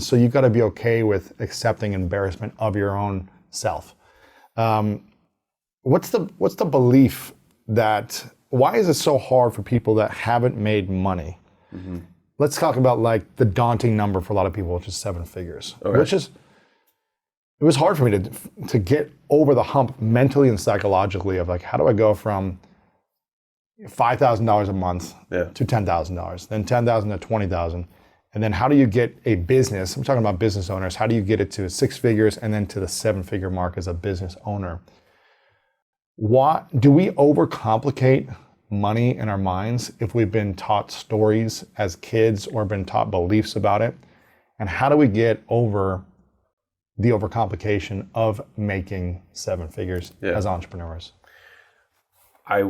And so you've got to be okay with accepting embarrassment of your own self. What's the belief that, why is it so hard for people that haven't made money? Mm-hmm. Let's talk about like the daunting number for a lot of people, which is 7 figures, which is, it was hard for me to get over the hump mentally and psychologically of like, how do I go from $5,000 a month to $10,000, then $10,000 to $20,000. And then how do you get a business, I'm talking about business owners, how do you get it to 6 figures and then to the 7-figure mark as a business owner? What, do we overcomplicate money in our minds if we've been taught stories as kids or been taught beliefs about it? And how do we get over the overcomplication of making 7 figures as entrepreneurs? I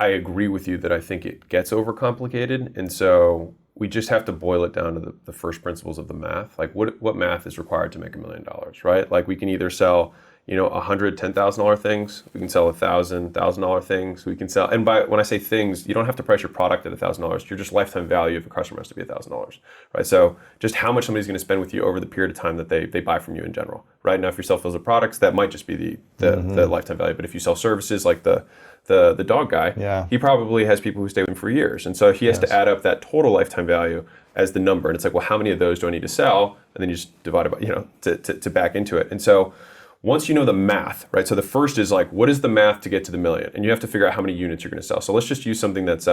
agree with you that I think it gets overcomplicated. And so we just have to boil it down to the first principles of the math. Like what math is required to make $1 million, right? Like we can either sell, $100 $10,000 things. We can sell $1,000 things. We can sell, and when I say things, you don't have to price your product at $1,000. Your just lifetime value of a customer has to be $1,000, right? So just how much somebody's going to spend with you over the period of time that they buy from you in general, right? Now, if you sell those products, that might just be the lifetime value. But if you sell services like the dog guy, he probably has people who stay with him for years, and so he has to add up that total lifetime value as the number. And it's like, well, how many of those do I need to sell? And then you just divide it by, to back into it. And so once you know the math, right? So the first is like, what is the math to get to the million? And you have to figure out how many units you're going to sell. So let's just use something that's,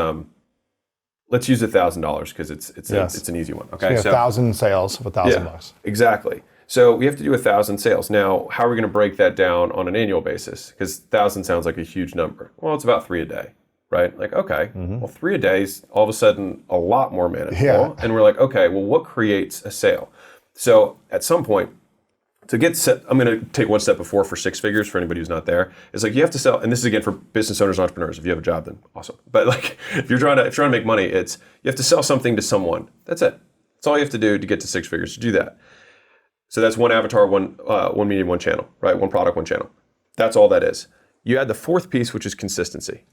let's use $1,000 because it's an easy one. Okay, so 1,000 sales of $1,000 bucks. Exactly. So we have to do 1,000 sales. Now, how are we going to break that down on an annual basis? Because 1,000 sounds like a huge number. Well, it's about 3 a day, right? Like, okay, well, 3 a day is all of a sudden a lot more manageable. Yeah. And we're like, okay, well, what creates a sale? So at some point, to get set, I'm going to take one step before for 6 figures for anybody who's not there. It's like you have to sell, and this is again for business owners and entrepreneurs. If you have a job, then awesome. But like if you're trying to make money, it's you have to sell something to someone. That's it. That's all you have to do to get to 6 figures to do that. So that's one avatar, one medium, one channel, right? One product, one channel. That's all that is. You add the fourth piece, which is consistency,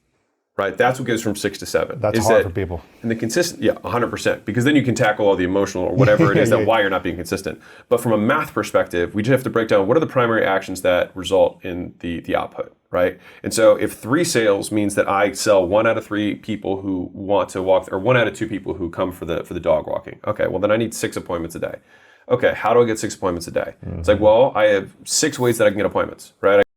right? That's what goes from 6 to 7. That's hard for people. And the 100%, because then you can tackle all the emotional or whatever it is that why you're not being consistent. But from a math perspective, we just have to break down what are the primary actions that result in the output, right? And so if 3 sales means that I sell 1 out of 3 people who want to walk, or 1 out of 2 people who come for the dog walking. Okay, well then I need 6 appointments a day. Okay, how do I get 6 appointments a day? It's like, well, I have 6 ways that I can get appointments, right?